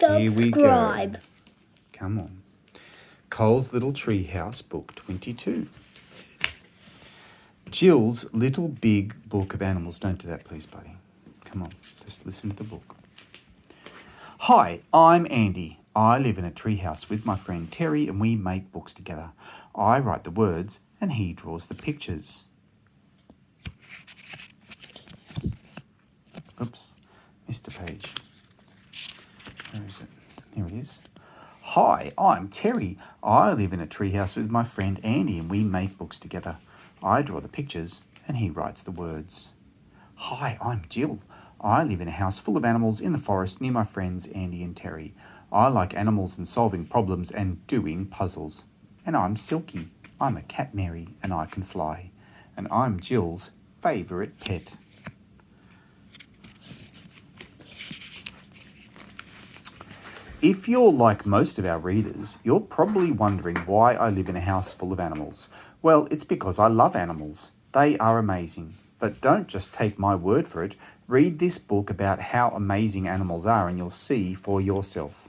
Here we go. Subscribe. Come on. Cole's Little Treehouse, Book 22. Jill's Little Big Book of Animals. Don't do that, please, buddy. Come on, just listen to the book. Hi, I'm Andy. I live in a treehouse with my friend Terry and we make books together. I write the words and he draws the pictures. Oops, missed a page. Where is it? Here it is. Hi, I'm Terry. I live in a treehouse with my friend Andy and we make books together. I draw the pictures and he writes the words. Hi, I'm Jill. I live in a house full of animals in the forest near my friends Andy and Terry. I like animals and solving problems and doing puzzles. And I'm Silky. I'm a canary and I can fly. And I'm Jill's favourite pet. If you're like most of our readers, you're probably wondering why I live in a house full of animals. Well, it's because I love animals. They are amazing. But don't just take my word for it. Read this book about how amazing animals are and you'll see for yourself.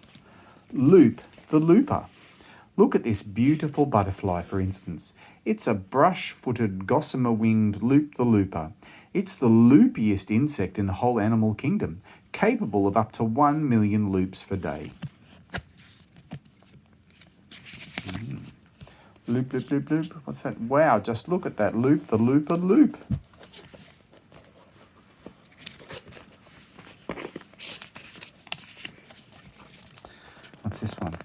Loop the Looper. Look at this beautiful butterfly, for instance. It's a brush-footed, gossamer-winged Loop the Looper. It's the loopiest insect in the whole animal kingdom, capable of up to 1 million loops per day. Loop, loop, loop, loop. What's that? Wow, just look at that. Loop the Looper loop. What's this one?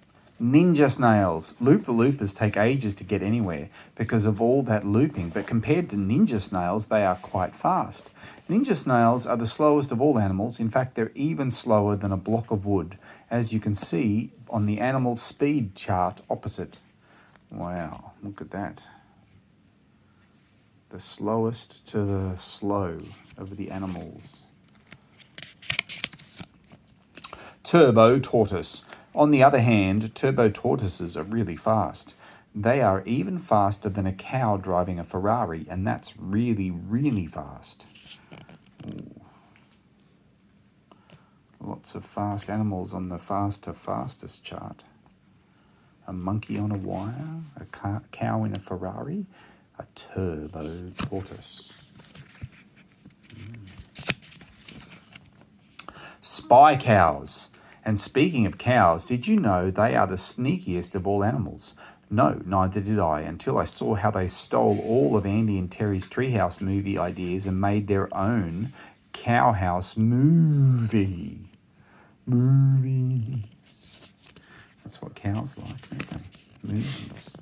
Ninja snails. Loop the loopers take ages to get anywhere because of all that looping, but compared to ninja snails, they are quite fast. Ninja snails are the slowest of all animals. In fact, they're even slower than a block of wood, as you can see on the animal speed chart opposite. Wow, look at that. The slowest to the slow of the animals. Turbo tortoise. On the other hand, turbo tortoises are really fast. They are even faster than a cow driving a Ferrari, and that's really, really fast. Ooh. Lots of fast animals on the fastest chart. A monkey on a wire, a cow in a Ferrari, a turbo tortoise. Spy cows. And speaking of cows, did you know they are the sneakiest of all animals? No, neither did I, until I saw how they stole all of Andy and Terry's Treehouse movie ideas and made their own cow house movie. Movies. That's what cows like, aren't they? Movies.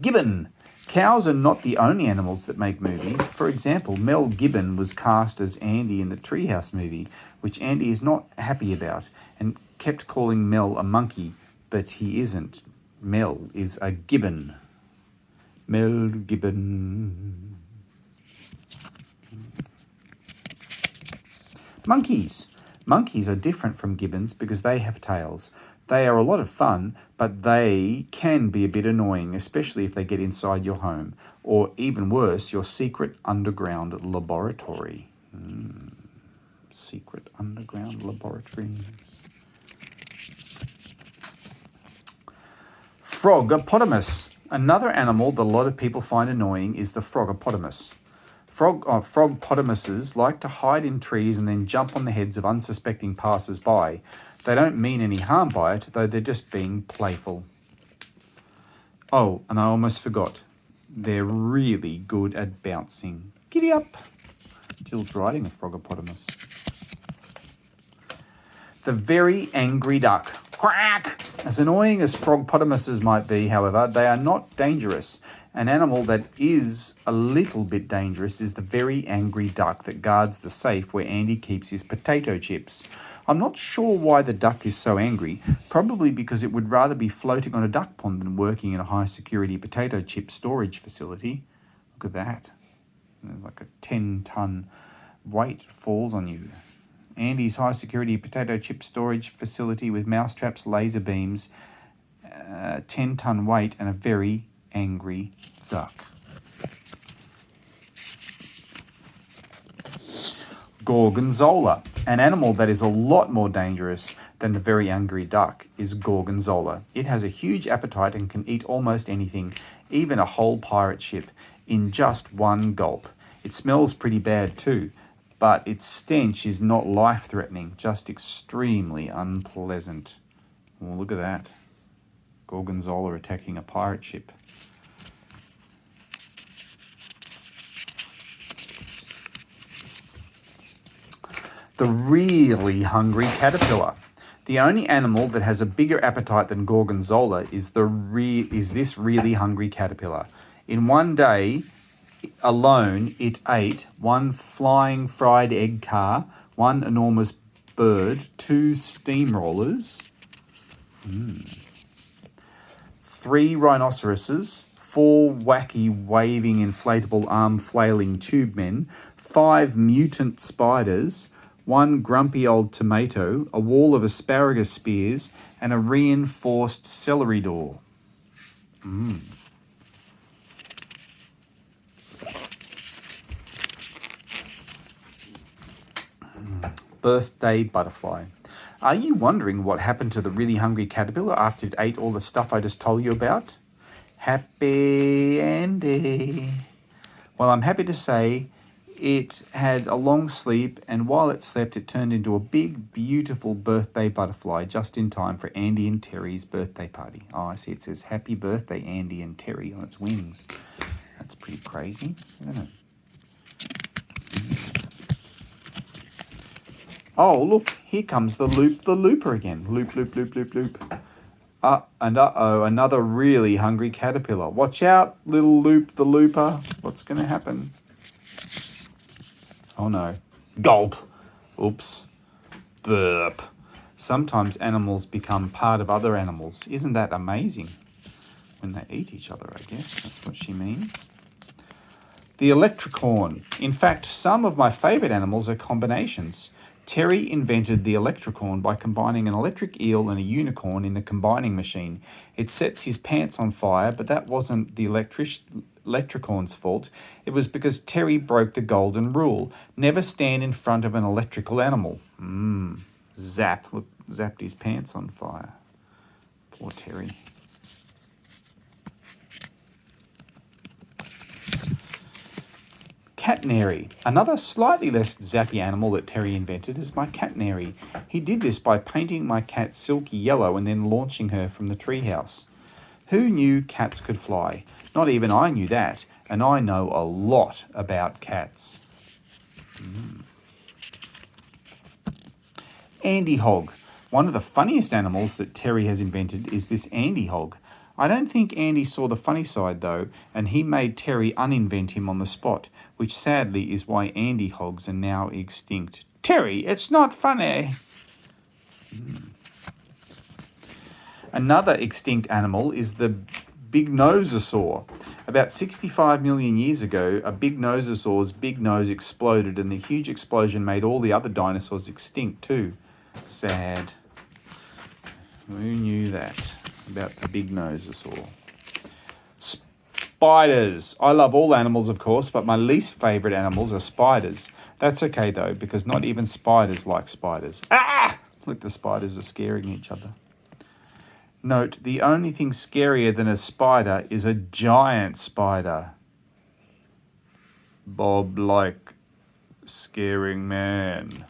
Gibbon. Cows are not the only animals that make movies. For example, Mel Gibbon was cast as Andy in the Treehouse movie, which Andy is not happy about and kept calling Mel a monkey, but he isn't. Mel is a gibbon. Mel Gibbon. Monkeys. Monkeys are different from gibbons because they have tails. They are a lot of fun, but they can be a bit annoying, especially if they get inside your home, or even worse, your secret underground laboratory. Secret underground laboratories. Frogpotamus. Another animal that a lot of people find annoying is the frogpotamus. Frogpotamuses like to hide in trees and then jump on the heads of unsuspecting passers-by. They don't mean any harm by it, though they're just being playful. Oh, and I almost forgot. They're really good at bouncing. Giddy up. Jill's riding a frogpotamus. The very angry duck. Quack! As annoying as frogpotamuses might be, however, they are not dangerous. An animal that is a little bit dangerous is the very angry duck that guards the safe where Andy keeps his potato chips. I'm not sure why the duck is so angry, probably because it would rather be floating on a duck pond than working in a high-security potato chip storage facility. Look at that. Like a 10-ton weight falls on you. Andy's high-security potato chip storage facility with mousetraps, laser beams, 10-ton weight, and a very angry duck. Gorgonzola. An animal that is a lot more dangerous than the very angry duck is Gorgonzola. It has a huge appetite and can eat almost anything, even a whole pirate ship, in just one gulp. It smells pretty bad too, but its stench is not life-threatening, just extremely unpleasant. Oh, look at that. Gorgonzola attacking a pirate ship. The really hungry caterpillar. The only animal that has a bigger appetite than Gorgonzola is this really hungry caterpillar. In one day alone, it ate 1 flying fried egg car, 1 enormous bird, 2 steamrollers, 3 rhinoceroses, 4 wacky waving inflatable arm flailing tube men, 5 mutant spiders, 1 grumpy old tomato, a wall of asparagus spears, and a reinforced celery door. Birthday butterfly. Are you wondering what happened to the really hungry caterpillar after it ate all the stuff I just told you about? Happy Andy. Well, I'm happy to say it had a long sleep, and while it slept, it turned into a big, beautiful birthday butterfly just in time for Andy and Terry's birthday party. Oh, I see. It says, Happy Birthday, Andy and Terry on its wings. That's pretty crazy, isn't it? Oh, look, here comes the looper again. Loop, loop, loop, loop, loop. Uh-oh, another really hungry caterpillar. Watch out, little Loop the Looper. What's going to happen? Oh no. Gulp. Oops. Burp. Sometimes animals become part of other animals. Isn't that amazing? When they eat each other, I guess. That's what she means. The elctricorn. In fact, some of my favourite animals are combinations. Terry invented the elctricorn by combining an electric eel and a unicorn in the combining machine. It sets his pants on fire, but that wasn't the electricorn's fault. It was because Terry broke the golden rule. Never stand in front of an electrical animal. Zap. Look, zapped his pants on fire. Poor Terry. Catnary. Another slightly less zappy animal that Terry invented is my catnary. He did this by painting my cat silky yellow and then launching her from the treehouse. Who knew cats could fly? Not even I knew that, and I know a lot about cats. Andy hog. One of the funniest animals that Terry has invented is this Andy hog. I don't think Andy saw the funny side, though, and he made Terry uninvent him on the spot, which sadly is why Andy hogs are now extinct. Terry, it's not funny. Another extinct animal is the big nososaur. About 65 million years ago, a big nososaur's big nose exploded, and the huge explosion made all the other dinosaurs extinct too. Sad. Who knew that about the big nososaur? Spiders. I love all animals, of course, but my least favourite animals are spiders. That's okay, though, because not even spiders like spiders. Ah! Look, the spiders are scaring each other. Note, the only thing scarier than a spider is a giant spider. Bob like scaring man.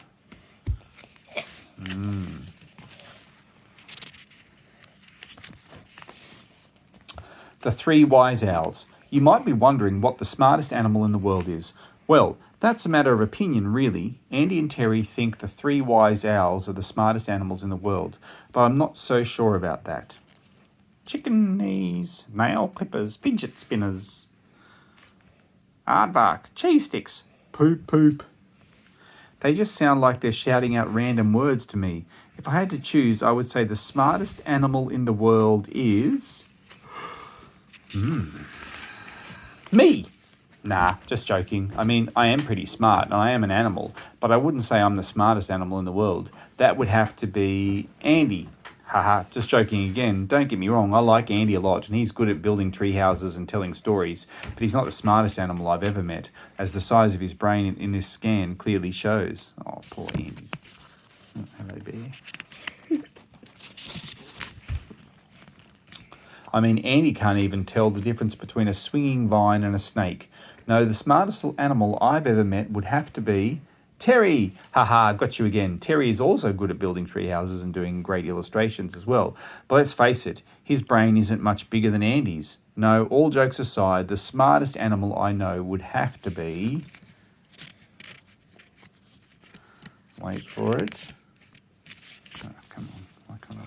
The 3 wise owls. You might be wondering what the smartest animal in the world is. Well, that's a matter of opinion, really. Andy and Terry think the 3 wise owls are the smartest animals in the world, but I'm not so sure about that. Chicken knees, nail clippers, fidget spinners, aardvark, cheese sticks, poop poop. They just sound like they're shouting out random words to me. If I had to choose, I would say the smartest animal in the world is... me. Nah, just joking. I mean, I am pretty smart and I am an animal, but I wouldn't say I'm the smartest animal in the world. That would have to be Andy. Haha, just joking again. Don't get me wrong, I like Andy a lot and he's good at building tree houses and telling stories, but he's not the smartest animal I've ever met, as the size of his brain in this scan clearly shows. Oh, poor Andy. Hello, bear. I mean, Andy can't even tell the difference between a swinging vine and a snake. No, the smartest little animal I've ever met would have to be Terry. Haha, got you again. Terry is also good at building tree houses and doing great illustrations as well. But let's face it, his brain isn't much bigger than Andy's. No, all jokes aside, the smartest animal I know would have to be... Wait for it. Oh, come on, why can't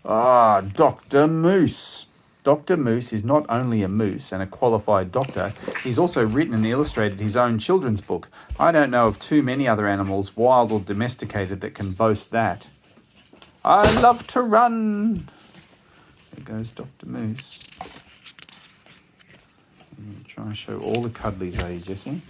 I? Dr. Moose. Dr. Moose is not only a moose and a qualified doctor, he's also written and illustrated his own children's book. I don't know of too many other animals, wild or domesticated, that can boast that. I love to run. There goes Dr. Moose. Try and show all the cuddlies, are you, Jessie?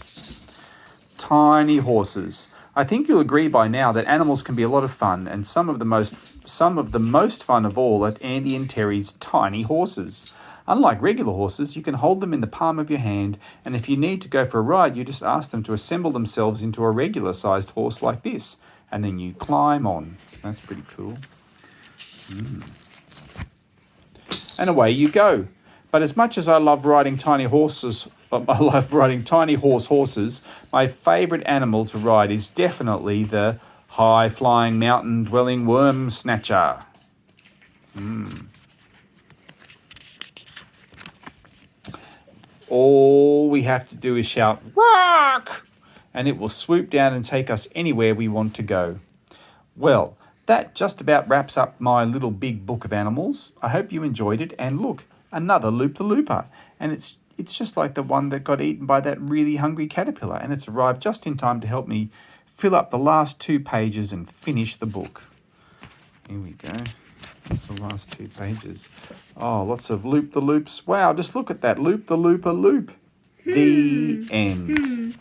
Tiny horses. I think you'll agree by now that animals can be a lot of fun, and some of the most fun of all are Andy and Terry's tiny horses. Unlike regular horses, you can hold them in the palm of your hand, and if you need to go for a ride, you just ask them to assemble themselves into a regular-sized horse like this, and then you climb on. That's pretty cool. And away you go. But as much as I love riding tiny horses, my favourite animal to ride is definitely the high-flying, mountain-dwelling worm snatcher. All we have to do is shout, "Rock!" and it will swoop down and take us anywhere we want to go. Well, that just about wraps up my little big book of animals. I hope you enjoyed it, and look, another Loop-the-Looper, and it's just like the one that got eaten by that really hungry caterpillar, and it's arrived just in time to help me fill up the last 2 pages and finish the book. Here we go. That's the last 2 pages. Oh, lots of loop-the-loops. Wow, just look at that. Loop-the-looper loop. The end.